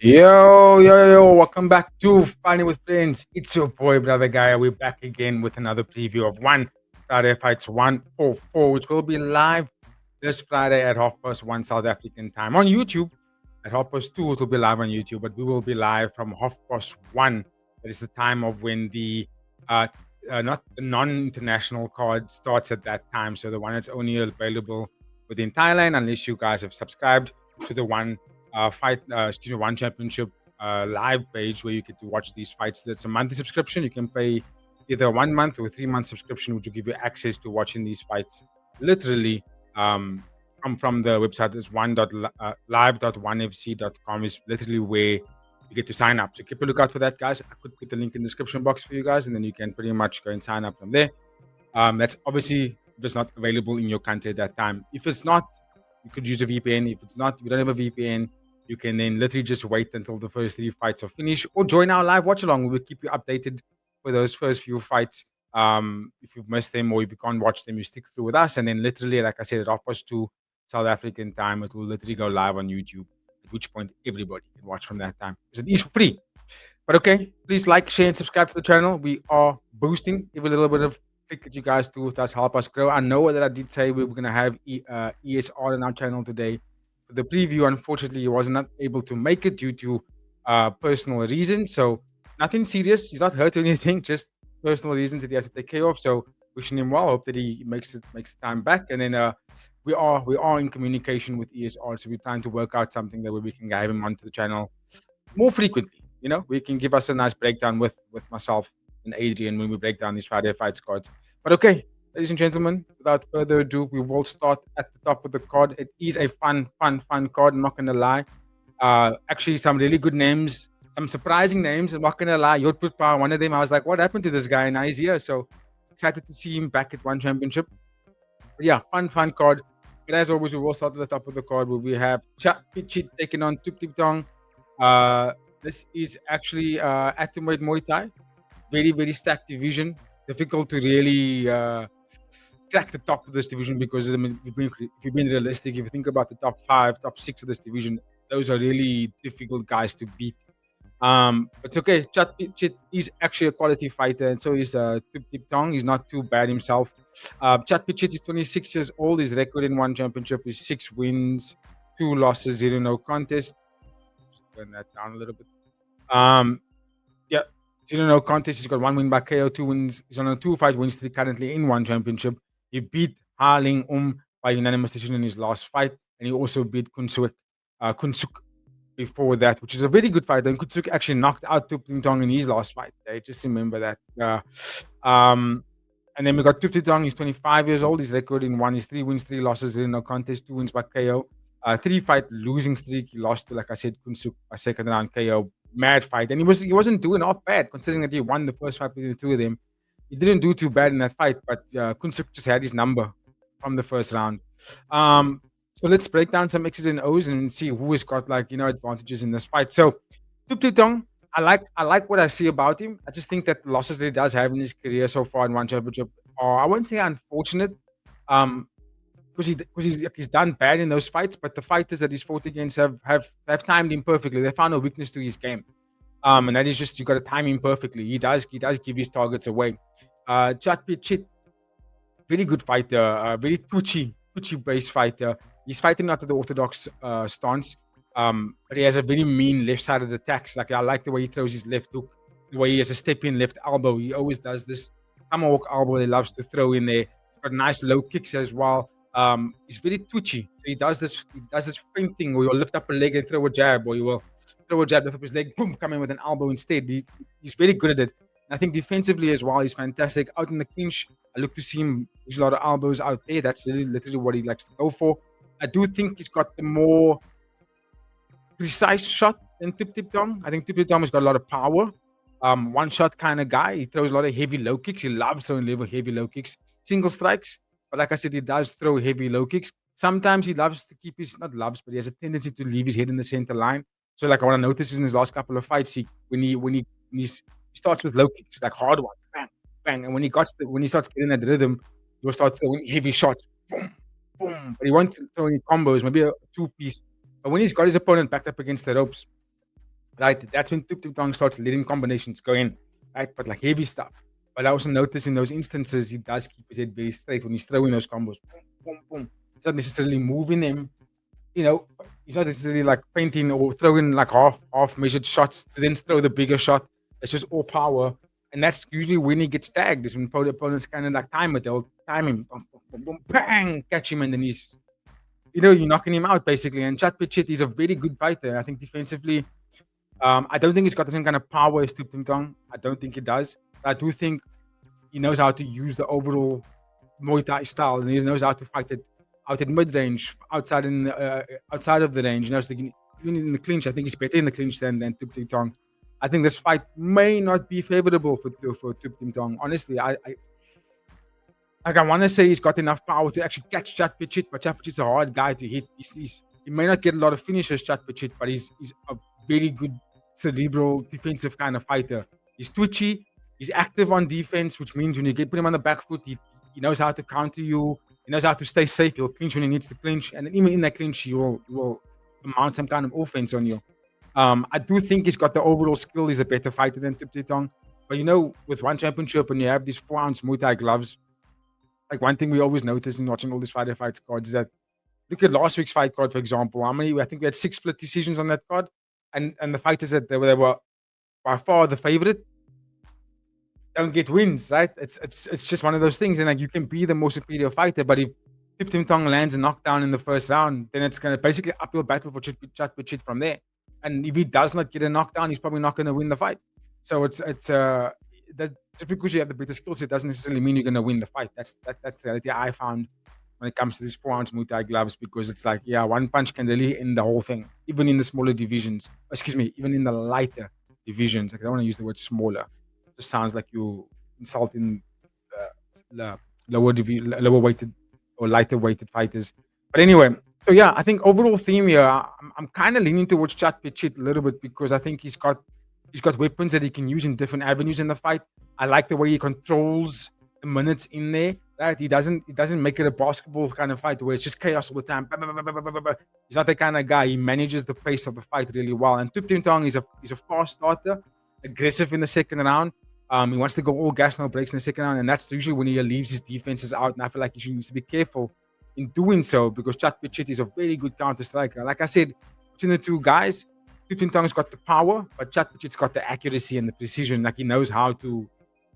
Yo, welcome back to Fighting with Friends. It's your boy, Brother Guy. We're back again with another preview of One Friday Fights 144, which will be live this Friday at 1:30 South African time on YouTube. At 2:30, it will be live on YouTube, but we will be live from 1:30. That is the time of when the uh, not the non-international card starts at that time. So the one that's only available within Thailand, unless you guys have subscribed to the One Championship live page where you get to watch these fights. That's a monthly subscription. You can pay either a 1 month or 3 month subscription, which will give you access to watching these fights literally from the website. It's live.onefc.com is literally where you get to sign up. So keep a lookout for that, guys. I could put the link in the description box for you guys, and then you can pretty much go and sign up from there. That's obviously if it's not available in your country at that time. If it's not, you could use a VPN. If it's not, you don't have a VPN, you can then literally just wait until the first 3 fights are finished or join our live watch along. We will keep you updated for those first few fights. If you've missed them or if you can't watch them, you stick through with us. And then literally, like I said, at 2:30 South African time, it will literally go live on YouTube, at which point everybody can watch from that time because it is free. But okay, please like, share, and subscribe to the channel. We are boosting. Give a little bit of click that you guys do with us, help us grow. I know that I did say we were going to have ESR on our channel today. For the preview, unfortunately, he was not able to make it due to personal reasons. So nothing serious. He's not hurt or anything, just personal reasons that he has to take care of. So wishing him well. Hope that he makes the time back. And then we are in communication with ESR. So we're trying to work out something that we can have him onto the channel more frequently. We can give us a nice breakdown with myself and Adrian when we break down these Friday fights cards. But okay, ladies and gentlemen, without further ado, we will start at the top of the card. It is a fun card. I'm not gonna lie. Actually, some really good names, some surprising names. I'm not gonna lie. Yodphupa, one of them. I was like, what happened to this guy? And now he's here. So excited to see him back at One Championship. But yeah, fun card. But as always, we will start at the top of the card where we have Chatpichit taking on Tubtimthong. This is actually atomweight Muay Thai. Very stacked division. Difficult to really crack the top of this division because, I mean, if you've been realistic, if you think about the top 5, top 6 of this division, those are really difficult guys to beat. But okay, Chatpichit is actually a quality fighter, and so is Tubtimthong. He's not too bad himself. Chatpichit is 26 years old. His record in One Championship is 6 wins, 2 losses, 0 no contest. Just turn that down a little bit. Yeah, 0 no contest. He's got 1 win by KO, 2 wins. He's on a 2-fight win streak currently in One Championship. He beat Harling by unanimous decision in his last fight, and he also beat Kunsuk before that, which is a very good fight. And Kunsuk actually knocked out Tubtimthong in his last fight. Just remember that. And then we got Tubtimthong. He's 25 years old. His record in one is 3 wins, 3 losses, 0 no contest, 2 wins by KO. 3-fight losing streak. He lost to, like I said, Kunsuk by second round KO. Mad fight, and he wasn't doing off bad considering that he won the first fight between the two of them. He didn't do too bad in that fight, but Kunsuk just had his number from the first round. So let's break down some X's and O's and see who has got advantages in this fight. So Tubtimthong, I like what I see about him. I just think that the losses that he does have in his career so far in One Championship are, I won't say unfortunate, because he's done bad in those fights, but the fighters that he's fought against have timed him perfectly. They found a weakness to his game, and that is just you got to time him perfectly. He does give his targets away. Chatpichit, very good fighter, very twitchy based fighter. He's fighting out of the orthodox stance, but he has a very mean left-sided attacks. Like, I like the way he throws his left hook, the way he has a step-in left elbow. He always does this tomahawk elbow. He loves to throw in there. He's got nice low kicks as well. He's very twitchy. So he does this feint thing where he'll lift up a leg and throw a jab, or he will throw a jab, lift up his leg, boom, come in with an elbow instead. He's very good at it. And I think defensively as well, he's fantastic. Out in the clinch, I look to see him use a lot of elbows out there. That's literally what he likes to go for. I do think he's got the more precise shot than Tubtimthong. I think Tubtimthong has got a lot of power. One shot kind of guy. He throws a lot of heavy low kicks. He loves throwing heavy low kicks. Single strikes. But like I said, he does throw heavy low kicks. Sometimes he loves to keep his, not loves, but he has a tendency to leave his head in the center line. So like what I noticed in his last couple of fights, when he starts with low kicks, like hard ones, bang, bang. And when he starts getting that rhythm, he'll start throwing heavy shots, boom, boom. But he won't throw any combos, maybe a 2-piece. But when he's got his opponent backed up against the ropes, right? That's when Tubtimthong starts letting combinations go in, right? But like heavy stuff. But I also notice in those instances, he does keep his head very straight when he's throwing those combos. Boom, boom, boom. He's not necessarily moving them, you know, he's not necessarily like painting or throwing like half measured shots to then throw the bigger shot. It's just all power. And that's usually when he gets tagged, is when opponents kind of like time it. They'll time him, boom, boom, boom, boom, bang, catch him, and then he's, you're knocking him out basically. And Chatpichit is a very good fighter. I think defensively, I don't think he's got the same kind of power as Tubtimthong. I don't think he does. But I do think he knows how to use the overall Muay Thai style, and he knows how to fight it out at mid range, outside of the range. So even in the clinch, I think he's better in the clinch than Tubtimthong. I think this fight may not be favorable for Tubtimthong. Honestly, I want to say he's got enough power to actually catch Chatpichit, but Chatpichit's a hard guy to hit. He may not get a lot of finishes, Chatpichit, but he's a very good cerebral defensive kind of fighter. He's twitchy. He's active on defense, which means when you put him on the back foot, he knows how to counter you. He knows how to stay safe. He'll clinch when he needs to clinch, and even in that clinch, he will mount some kind of offense on you. I do think he's got the overall skill. He's a better fighter than Tubtimthong. But with one championship and you have these 4-ounce Muay Thai gloves, like one thing we always notice in watching all these fighter fights cards is that look at last week's fight card, for example. I think we had 6 split decisions on that card, and the fighters that they were by far the favorite don't get wins, right? It's just one of those things, and like you can be the most superior fighter, but if Tubtimthong lands a knockdown in the first round, then it's gonna basically uphill battle for Chatpichit from there. And if he does not get a knockdown, he's probably not gonna win the fight. So just because you have the better skill set doesn't necessarily mean you're gonna win the fight. That's the reality I found when it comes to these 4-ounce Muay Thai gloves, because it's like, yeah, one punch can really end the whole thing, even in the smaller divisions. Excuse me, even in the lighter divisions. Like, I don't want to use the word smaller. It just sounds like you insulting lower weighted or lighter weighted fighters. But anyway, so yeah, I think overall theme here, I'm kind of leaning towards Chatpichit a little bit, because I think he's got weapons that he can use in different avenues in the fight. I like the way he controls the minutes in there. Right? He doesn't make it a basketball kind of fight where it's just chaos all the time. He's not that kind of guy. He manages the pace of the fight really well. And Tubtimthong is a fast starter, aggressive in the second round. He wants to go all gas, no breaks in the second round, and that's usually when he leaves his defenses out. And I feel like he needs to be careful in doing so, because Chatpichit is a very good counter striker. Like I said, between the two guys, Tubtimthong's got the power, but Chatpichit's got the accuracy and the precision. Like, he knows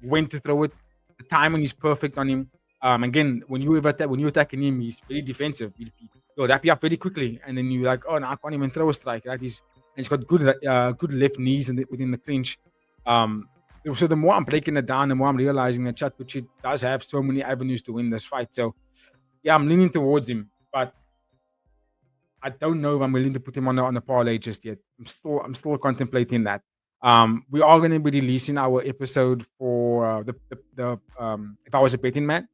when to throw it. The timing is perfect on him. Again, when you're attacking him, he's very defensive. He'll wrap you up very quickly, and then you're like, oh no, I can't even throw a strike. Right? He's got good left knees within the clinch. So the more I'm breaking it down, the more I'm realizing that Chatpichit does have so many avenues to win this fight. So yeah, I'm leaning towards him, but I don't know if I'm willing to put him on the parlay just yet. I'm still contemplating that. We are going to be releasing our episode for the If I Was a Betting Man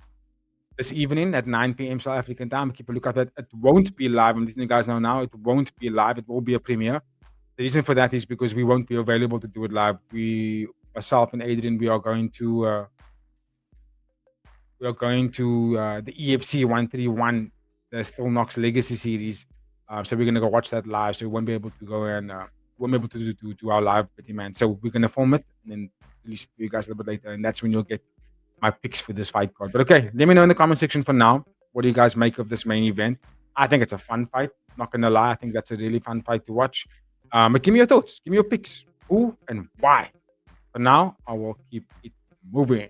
this evening at 9 p.m. South African time. Keep a look at that. It won't be live. I'm letting you guys know now. It won't be live. It will be a premiere. The reason for that is because we won't be available to do it live. Myself and Adrian, we are going to the EFC 131, the Still Knox Legacy series. So we're gonna go watch that live. So we won't be able to go and won't be able to do our live betting, man. So we're gonna film it and then release it to you guys a little bit later, and that's when you'll get my picks for this fight card. But okay, let me know in the comment section for now. What do you guys make of this main event? I think it's a fun fight. Not gonna lie, I think that's a really fun fight to watch. But give me your thoughts. Give me your picks. Who and why? For now, I will keep it moving.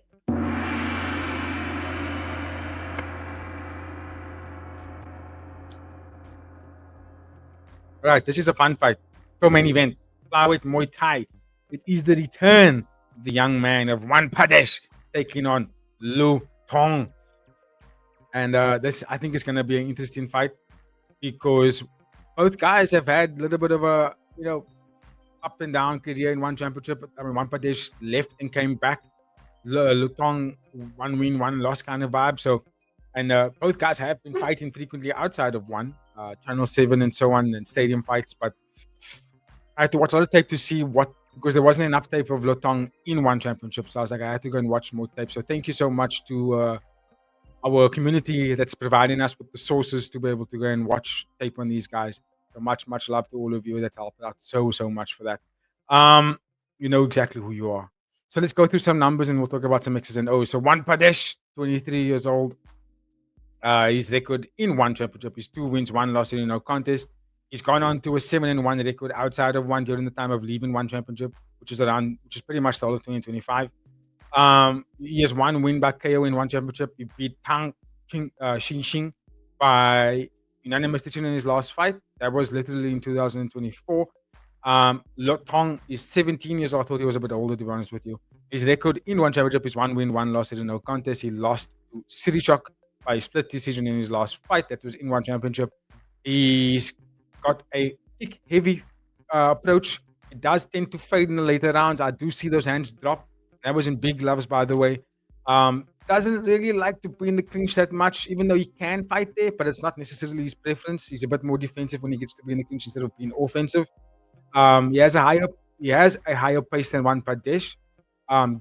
All right, this is a fun fight. So main event. Flyweight Muay Thai. It is the return of the young man of One Pradesh taking on Lumpinee. And this, I think, is going to be an interesting fight, because both guys have had a little bit of a, up and down career in one championship. I mean, One Pradesh left and came back. Lumpinee, one win, one loss kind of vibe. So, and both guys have been fighting frequently outside of one, Channel 7 and so on, and stadium fights. But I had to watch a lot of tape to see because there wasn't enough tape of Lumpinee in one championship. So I was like, I had to go and watch more tape. So thank you so much to our community that's providing us with the sources to be able to go and watch tape on these guys. So much love to all of you that helped out so much for that. Um, you know exactly who you are. So let's go through some numbers and we'll talk about some X's and O's. So One Pradesh, 23 years old. His record in one championship is 2 wins, 1 loss in no contest. He's gone on to a 7-1 record outside of one during the time of leaving one championship, which is pretty much the whole of 2025. He has 1 win by KO in one championship. He beat Xing by unanimous decision in his last fight. That was literally in 2024. Tong is 17 years old. I thought he was a bit older, to be honest with you. His record in one championship is 1 win, 1 loss in no contest. He lost to Sirichok by split decision in his last fight. That was in one championship. He's got a thick, heavy approach. It does tend to fade in the later rounds. I do see those hands drop. That was in big gloves, by the way. Doesn't really like to be in the clinch that much, even though he can fight there, but it's not necessarily his preference. He's a bit more defensive when he gets to be in the clinch instead of being offensive. He has a higher pace than One Pradesh.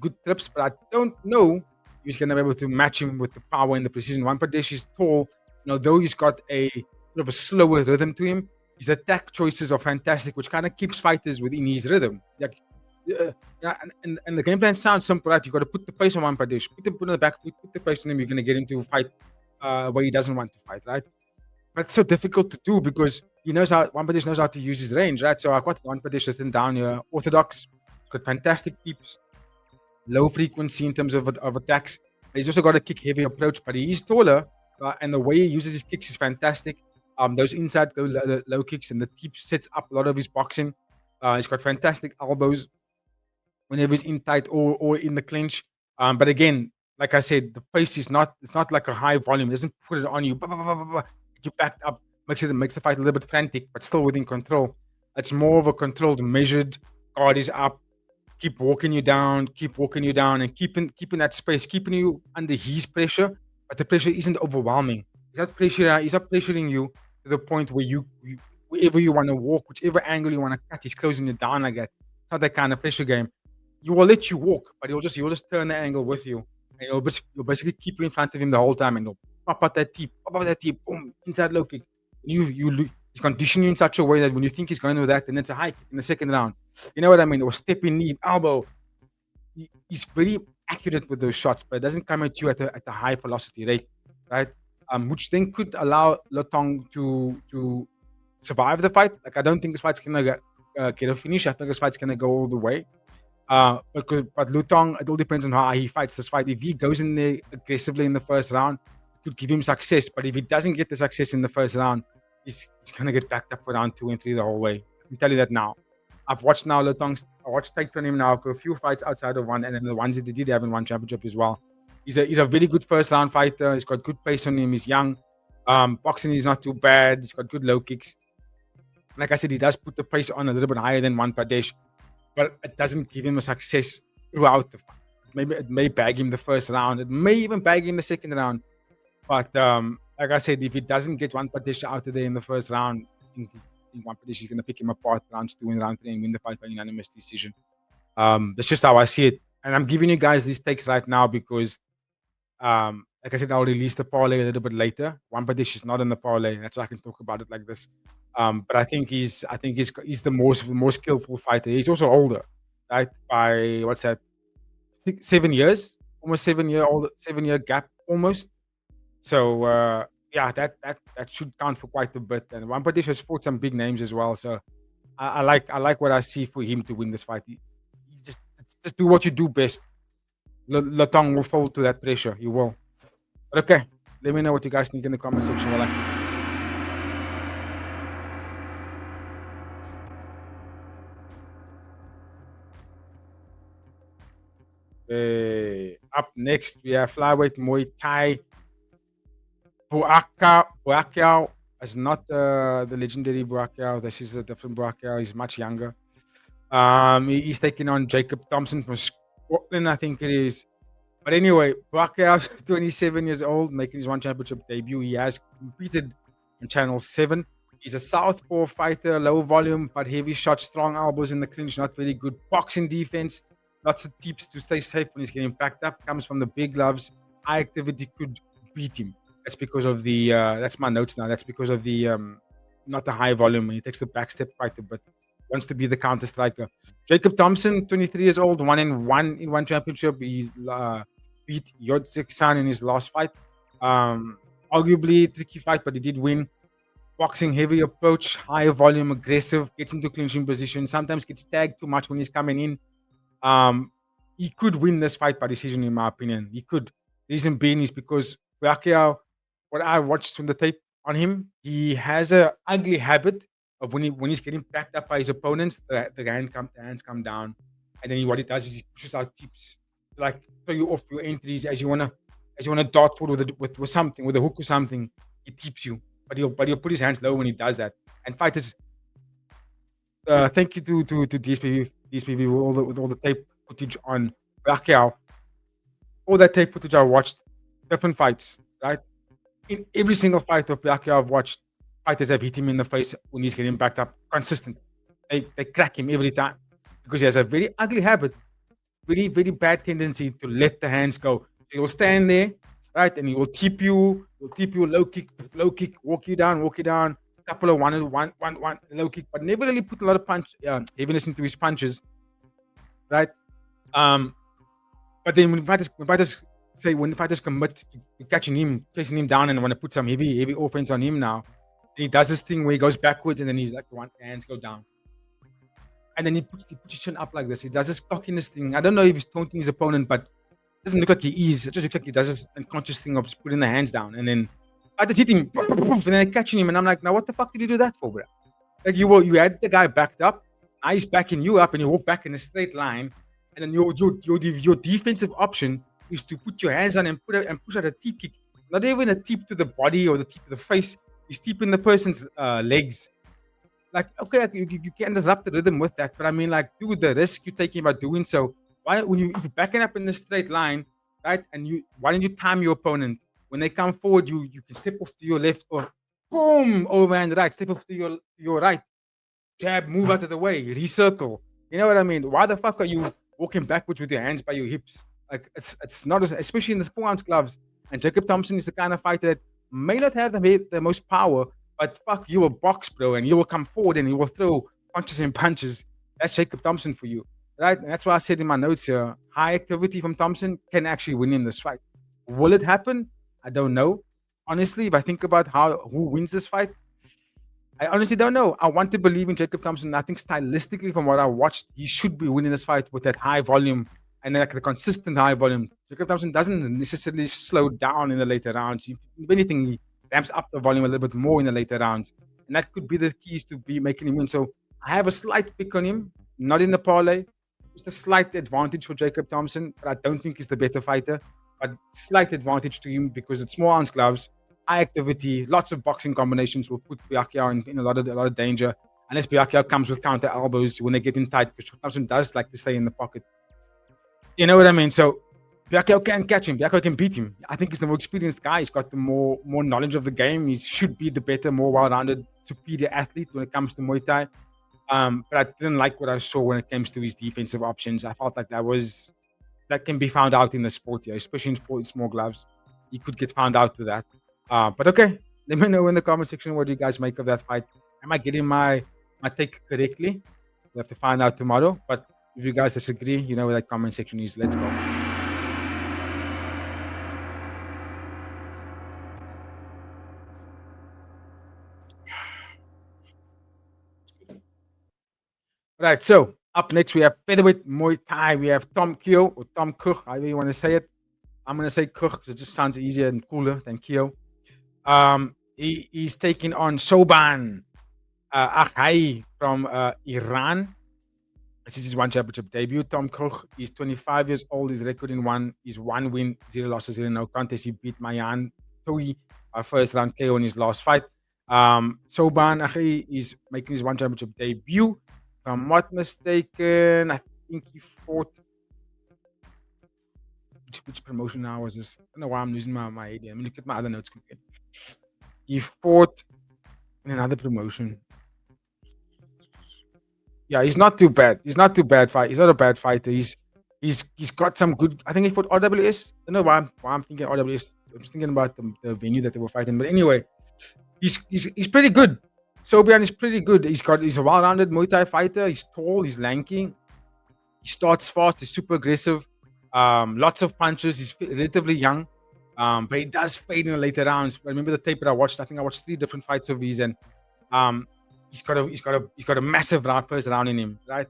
Good trips, but I don't know if he's gonna be able to match him with the power and the precision. One Pradesh is tall, though he's got a sort of a slower rhythm to him. His attack choices are fantastic, which kind of keeps fighters within his rhythm. Like, yeah, and the game plan sounds simple, right? You got to put the pace on One Pradesh, put him on the back foot, put the pace on him. You're gonna get him to fight where he doesn't want to fight, right? But it's so difficult to do because One Pradesh knows how to use his range, right? So I've got One Pradesh written down here. Orthodox, he's got fantastic keeps, low frequency in terms of attacks. He's also got a kick heavy approach, but he is taller, and the way he uses his kicks is fantastic. Those inside low kicks and the deep sets up a lot of his boxing. He's got fantastic elbows whenever he's in tight or in the clinch. But again, like I said, the pace is not. It's not like a high volume. It doesn't put it on you. Get you backed up. Makes the fight a little bit frantic, but still within control. It's more of a controlled, measured. Guard is up. Keep walking you down, and keeping that space, keeping you under his pressure, but the pressure isn't overwhelming. He's not pressuring you to the point where wherever you want to walk, whichever angle you want to cut, he's closing you down like that. It's not that kind of pressure game. He will let you walk, but he'll just turn the angle with you, and you'll basically keep you in front of him the whole time, and he'll pop out that tip, boom, inside low kick. He's conditioning you in such a way that when you think he's going with that, then it's a high kick in the second round. You know what I mean? Or stepping knee, elbow. He's very accurate with those shots, but it doesn't come at you at a high velocity rate, right? Which then could allow Lotong to survive the fight. Like, I don't think this fight's gonna get a finish. I think this fight's gonna go all the way. But Lutong, it all depends on how he fights this fight. If he goes in there aggressively in the first round, it could give him success. But if he doesn't get the success in the first round, he's gonna get backed up for round 2 and 3 the whole way. I can tell you that now. I've watched take from him now for a few fights outside of one, and then the ones that he did have in one championship as well. He's a very good first round fighter. He's got good pace on him. He's young. Boxing is not too bad. He's got good low kicks. Like I said, he does put the pace on a little bit higher than One Pradesh, but it doesn't give him a success throughout the fight. Maybe it may bag him the first round. It may even bag him the second round. But like I said, if he doesn't get One Pradesh out of there in the first round, One Pradesh is going to pick him apart rounds 2 and round 3 and win the fight by unanimous decision. That's just how I see it. And I'm giving you guys these takes right now because, like I said, I'll release the parlay a little bit later. One Pradesh is not in the parlay. That's why I can talk about it like this. But I think he's the most skillful fighter. He's also older, right? By what's that? 7 years, almost 7 year gap, almost. So yeah, that should count for quite a bit. And One Pradesh has fought some big names as well. So I like what I see for him to win this fight. He just do what you do best. Latong will fall to that pressure. He will. But okay, let me know what you guys think in the comment section. I like it. Up next, we have flyweight Muay Thai. Buakaw is not the legendary Buakaw. This is a different Buakaw. He's much younger. He's taking on Jacob Thompson from Scotland, I think it is. But anyway, Buakaw, 27 years old, making his one championship debut. He has competed on Channel 7. He's a southpaw fighter, low volume, but heavy shots, strong elbows in the clinch, not very good boxing defense. Lots of tips to stay safe when he's getting backed up. Comes from the big gloves. High activity could beat him. That's because of the, that's my notes now. That's because of the, not the high volume. He takes the back step quite a bit. wants to be the counter striker. Jacob Thompson, 23 years old, 1-1 in one championship. He beat Yodphupa in his last fight. Arguably tricky fight, but he did win. Boxing heavy approach, higher volume, aggressive, gets into clinching position, sometimes gets tagged too much when he's coming in. He could win this fight by decision, in my opinion. He could. Reason being is because Pacquiao, what I watched from the tape on him, he has a ugly habit of when he's getting backed up by his opponents, the hands come down, and then what he does is he pushes out tips, like throw you off your entries as you wanna dart forward with something, with a hook or something. He tips you, but he'll put his hands low when he does that. And fighters, thank you to DSPV with all the tape footage on Pacquiao. All that tape footage I watched, different fights, right? In every single fight of Pacquiao I've watched, fighters have hit him in the face when he's getting backed up. Consistent. They crack him every time because he has a very ugly habit, very, very bad tendency to let the hands go. He will stand there, right? And he will tip you, low kick, walk you down, couple of one, low kick, but never really put a lot of heaviness into his punches, right? But then when fighters commit to catching him, chasing him down, and want to put some heavy offense on him now, he does this thing where he goes backwards and then he's like, hands go down. And then he puts his chin up like this. He does this cockiness thing. I don't know if he's taunting his opponent, but it doesn't look like he is. It just looks like he does this unconscious thing of just putting the hands down. And then fighters hit him, and then they're catching him. And I'm like, now what the fuck did you do that for, bro? Like you had the guy backed up, now he's backing you up, and you walk back in a straight line. And then your defensive option is to put your hands on and push out a tip kick. Not even a tip to the body or the tip to the face. He's tipping the person's legs. Like, okay, you can disrupt the rhythm with that, but I mean, like, dude, the risk you're taking by doing so. If you're backing up in a straight line, right? And why don't you time your opponent when they come forward? You can step off to your left or boom overhand right, step off to your right, jab, move out of the way, recircle. You know what I mean? Why the fuck are you walking backwards with your hands by your hips? Like it's not, especially in the 4-ounce gloves. And Jacob Thompson is the kind of fighter that may not have the most power, but fuck, you will box, bro, and you will come forward and you will throw punches and punches. That's Jacob Thompson for you, right? And that's why I said in my notes here, high activity from Thompson can actually win in this fight. Will it happen? I don't know. Honestly, if I think about who wins this fight, I honestly don't know. I want to believe in Jacob Thompson. I think stylistically, from what I watched, he should be winning this fight with that high volume and like the consistent high volume. Jacob Thompson doesn't necessarily slow down in the later rounds. If anything, he ramps up the volume a little bit more in the later rounds. And that could be the keys to be making him win. So I have a slight pick on him, not in the parlay. Just a slight advantage for Jacob Thompson, but I don't think he's the better fighter. But slight advantage to him because it's 4-ounce gloves, high activity, lots of boxing combinations will put Pacquiao in a lot of danger. Unless Pacquiao comes with counter elbows when they get in tight, because Thompson does like to stay in the pocket. You know what I mean? So Pacquiao can catch him. Pacquiao can beat him. I think he's the more experienced guy. He's got the more knowledge of the game. He should be the better, more well-rounded, superior athlete when it comes to Muay Thai. But I didn't like what I saw when it comes to his defensive options. I felt like that can be found out in the sport here, especially in small gloves. He could get found out with that. But okay, let me know in the comment section what you guys make of that fight. Am I getting my take correctly? We'll have to find out tomorrow. But if you guys disagree, you know where that comment section is. Let's go. Right, so up next we have featherweight Muay Thai. We have Tom Keo or Tom Kuch, however you want to say it. I'm going to say Kuch because it just sounds easier and cooler than Keo. He's taking on Soban Akhai from Iran. This is his one championship debut. Tom Kuch is 25 years old. His record in one is 1 win, 0 losses, 0 no contest. He beat Mayan Toui first round KO in his last fight. Soban Akhai is making his one championship debut. If I'm not mistaken, I think he fought. Which promotion now was this? I don't know why I'm losing my idea. Let me look at my other notes quickly. He fought in another promotion. Yeah, he's not too bad. He's not too bad fight. He's not a bad fighter. He's got some good. I think he fought RWS. I don't know why I'm thinking RWS. I'm just thinking about the venue that they were fighting. But anyway, he's pretty good. Sobian is pretty good. He's a well-rounded Muay Thai fighter. He's tall. He's lanky. He starts fast. He's super aggressive. Lots of punches. He's relatively young, but he does fade in the later rounds. I remember the tape that I watched. I think I watched 3 different fights of his, and um, he's got a massive first round in him. Right,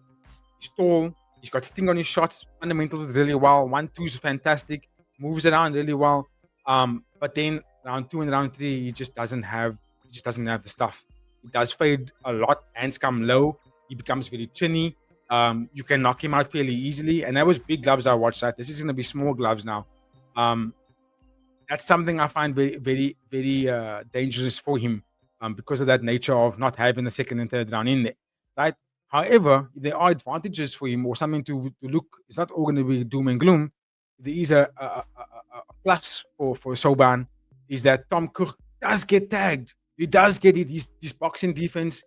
he's tall. He's got sting on his shots. Fundamentals really well. 1-2 is fantastic. Moves around really well. But then round 2 and round 3, he just doesn't have. He just doesn't have the stuff. He does fade a lot. Hands come low. He becomes very chinny. You can knock him out fairly easily. And that was big gloves I watched. Right, this is going to be small gloves now. That's something I find very, very, very dangerous for him because of that nature of not having the second and third round in there, right? However, there are advantages for him or something to look. It's not all going to be doom and gloom. There is a plus for Soban is that Tom Cook does get tagged. He does get it. His boxing defense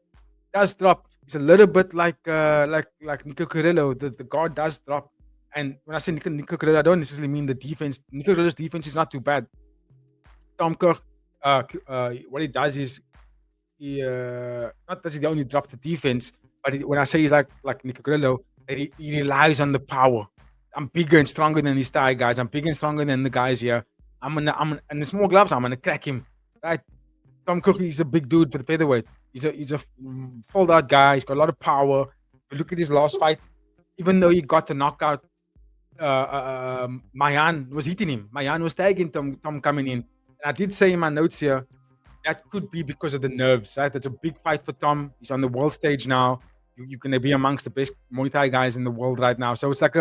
does drop. It's a little bit like Nico Carrillo. The guard does drop. And when I say Nico Carrillo, I don't necessarily mean the defense. Nico Carrillo's defense is not too bad. Tom Cook, what he does is he not does he only drop the defense, but when I say he's like Nico Carrillo, he relies on the power. I'm bigger and stronger than these Thai guys. I'm bigger and stronger than the guys here. I'm and the small gloves. I'm gonna crack him. Right? Tom Cook is a big dude for the featherweight. He's a fold out guy. He's got a lot of power. But look at his last fight. Even though he got the knockout, Mayan was hitting him. Mayan was tagging Tom coming in. And I did say in my notes here that could be because of the nerves. Right? That's a big fight for Tom. He's on the world stage now. You're going to be amongst the best Muay Thai guys in the world right now. So it's like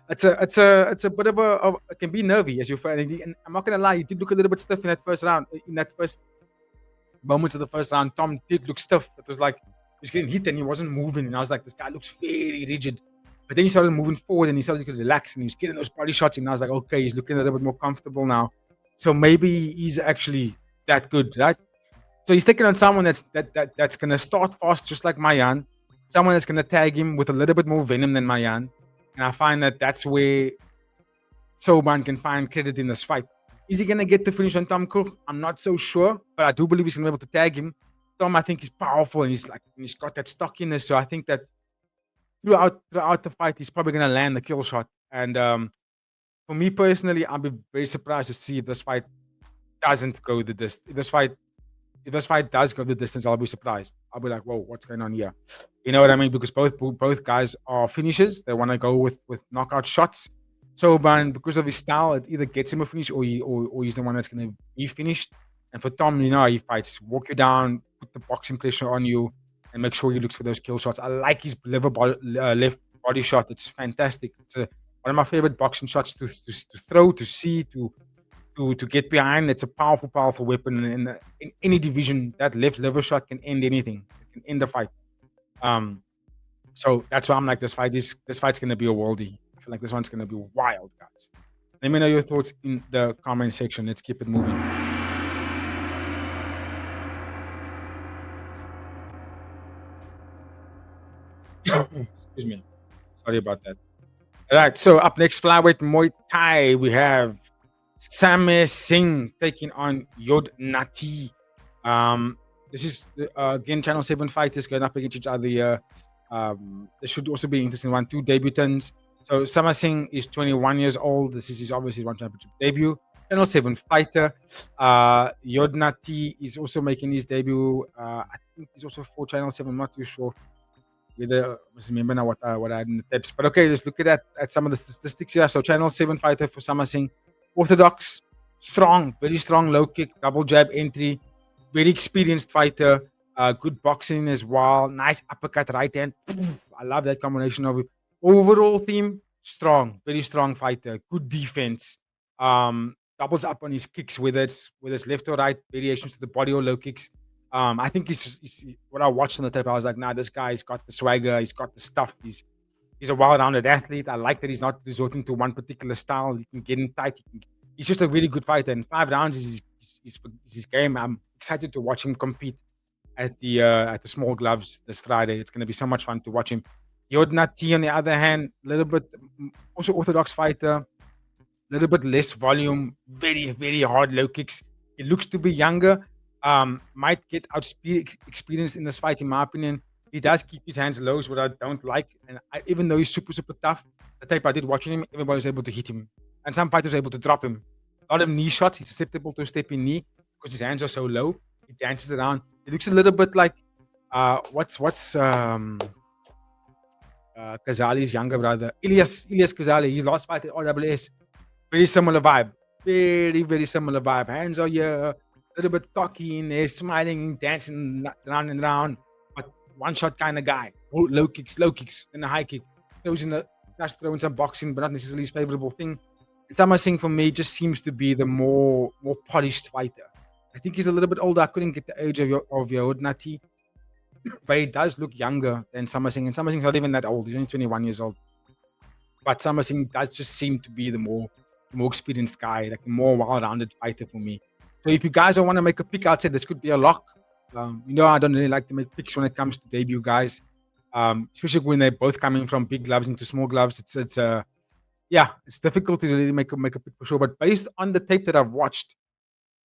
it's a bit of it can be nervy as you feel. And I'm not going to lie, he did look a little bit stiff in that first round. In that first moments of the first round, Tom did look stiff. It was like he was getting hit and he wasn't moving. And I was like, this guy looks very rigid. But then he started moving forward and he started to relax and he was getting those body shots. And I was like, okay, he's looking a little bit more comfortable now. So maybe he's actually that good, right? So he's taking on someone that's going to start fast, just like Mayan. Someone that's going to tag him with a little bit more venom than Mayan. And I find that's where Soban can find credit in this fight. Is he going to get the finish on Tom Cook? I'm not so sure, but I do believe he's going to be able to tag him. Tom, I think, is powerful and he's got that stockiness. So I think that throughout the fight, he's probably going to land the kill shot. And for me personally, I'll be very surprised to see if this fight doesn't go the distance. If this fight does go the distance, I'll be surprised. I'll be like, whoa, what's going on here? You know what I mean? Because both guys are finishers. They want to go with knockout shots. So, because of his style, it either gets him a finish or he's the one that's going to be finished. And for Tom, you know, he fights, walk you down, put the boxing pressure on you, and make sure he looks for those kill shots. I like his left body shot. It's fantastic. It's one of my favorite boxing shots to throw, to see, to get behind. It's a powerful weapon in any division. That left liver shot can end anything. It can end the fight. So that's why I'm like, this fight's gonna be a worldie. I feel like this one's gonna be wild, guys. Let me know your thoughts in the comment section. Let's keep it moving. Excuse me. Sorry about that. All right, so up next, flyweight Muay Thai, we have Samir Singh taking on Yodphupa. This is again Channel 7 fighters going up against each other here. This should also be an interesting one. 2 debutants. So Samir Singh is 21 years old. This is obviously one championship debut. Channel 7 fighter. Yodphupa is also making his debut. I think he's also for Channel 7. I'm not too sure. I must remember now what I had in the tips. But okay, let's look at some of the statistics here. So Channel 7 fighter for Samir Singh. Orthodox, strong, very strong low kick, double jab entry, very experienced fighter, good boxing as well, nice uppercut right hand. I love that combination of it. Overall theme, strong, very strong fighter, good defense, doubles up on his kicks, whether it's left or right, variations to the body or low kicks. I think he's what I watched on the tape, I was like, nah, this guy's got the swagger, he's got the stuff, he's a well-rounded athlete. I like that he's not resorting to one particular style. He can get in tight. He's just a really good fighter. And 5 rounds is his game. I'm excited to watch him compete at the small gloves this Friday. It's going to be so much fun to watch him. Yodphupa, on the other hand, a little bit also orthodox fighter, a little bit less volume, very, very hard low kicks. He looks to be younger, might get experienced in this fight, in my opinion. He does keep his hands low, what I don't like. And even though he's super, super tough, the tape I did watching him, everybody was able to hit him. And some fighters were able to drop him. A lot of knee shots. He's susceptible to a stepping knee because his hands are so low. He dances around. He looks a little bit like what's Kazali's younger brother, Ilyas Kazali. His last fight at RWS. Very similar vibe. Very, very similar vibe. Hands are here, a little bit cocky in there, smiling, dancing round and round. But one shot kind of guy. Low kicks, then a high kick. Throws in the throwing some boxing, but not necessarily his favorable thing. And Sama Singh for me just seems to be the more polished fighter. I think he's a little bit older. I couldn't get the age of Yodphupa, but he does look younger than Sama Singh. And Sama Singh's not even that old. He's only 21 years old. But Sama Singh does just seem to be the more experienced guy, like a more well-rounded fighter for me. So if you guys don't want to make a pick, I'd say this could be a lock. I don't really like to make picks when it comes to debut guys, especially when they're both coming from big gloves into small gloves. It's difficult to really make a pick for sure. But based on the tape that I've watched,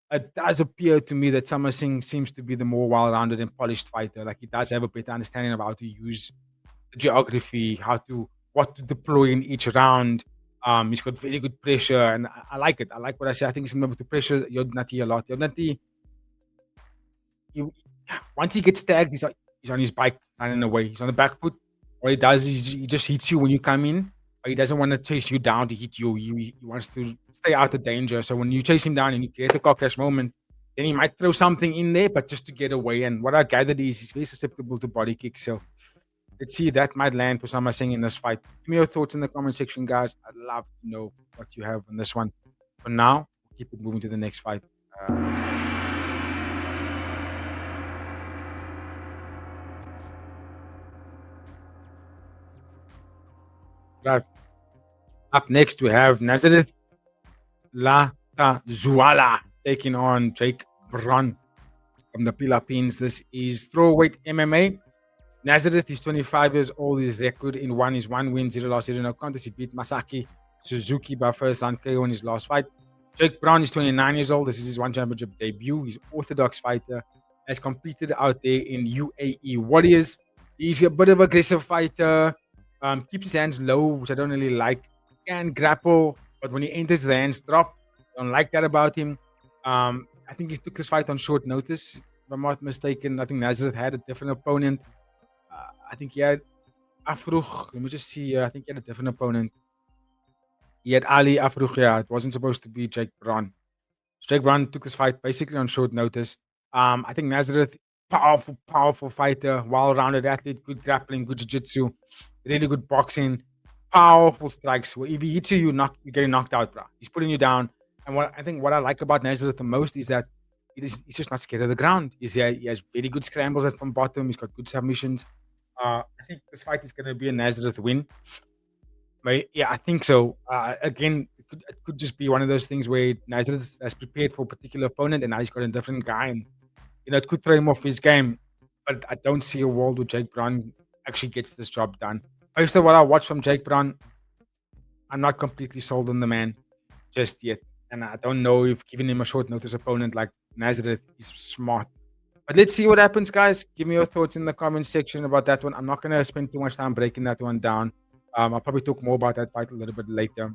it does appear to me that Sama Singh seems to be the more well-rounded and polished fighter. Like, he does have a better understanding of how to use the geography, what to deploy in each round. He's got very good pressure, and I like it. I like what I say. I think he's able to pressure Yodnati a lot. Yodnati, once he gets tagged, he's on his bike running away. He's on the back foot. What he does is he just hits you when you come in, but he doesn't want to chase you down to hit you. He wants to stay out of danger. So when you chase him down and you get the car crash moment, then he might throw something in there, but just to get away. And what I gathered is he's very susceptible to body kicks. So let's see if that might land for Sama Singh in this fight. Give me your thoughts in the comment section, guys. I'd love to know what you have on this one. For now, we'll keep it moving to the next fight. Right. Up next, we have Nazareth Latazuala taking on Jake Bron from the Philippines. This is throwaweight MMA. Nazareth is 25 years old. His record in one is 1 win, 0 loss, 0 no contest. He beat Masaki Suzuki by first round KO in his last fight. Jake Brown is 29 years old. This is his one championship debut. He's an orthodox fighter. Has competed out there in UAE Warriors. He's a bit of an aggressive fighter. Keeps his hands low, which I don't really like. Can grapple, but when he enters, the hands drop. Don't like that about him. I think he took this fight on short notice, if I'm not mistaken. I think Nazareth had a different opponent. I think he had Afrugh. Let me just see. I think he had a different opponent. He had Ali Afrugh. Yeah, it wasn't supposed to be Jake Brown. So Jake Brown took this fight basically on short notice. I think Nazareth, powerful fighter, well-rounded athlete, good grappling, good jiu-jitsu, really good boxing, powerful strikes. Well, if he hits you, you're getting knocked out, bro. He's putting you down. And what I like about Nazareth the most is that he's just not scared of the ground. He has very good scrambles from bottom. He's got good submissions. I think this fight is going to be a Nazareth win. But yeah, I think so. Again, it could just be one of those things where Nazareth has prepared for a particular opponent and now he's got a different guy. And, it could throw him off his game. But I don't see a world where Jake Brown actually gets this job done. Based on what I watched from Jake Brown, I'm not completely sold on the man just yet. And I don't know if giving him a short notice opponent like Nazareth is smart. But let's see what happens, guys. Give me your thoughts in the comment section about that one. I'm not going to spend too much time breaking that one down. I'll probably talk more about that fight a little bit later.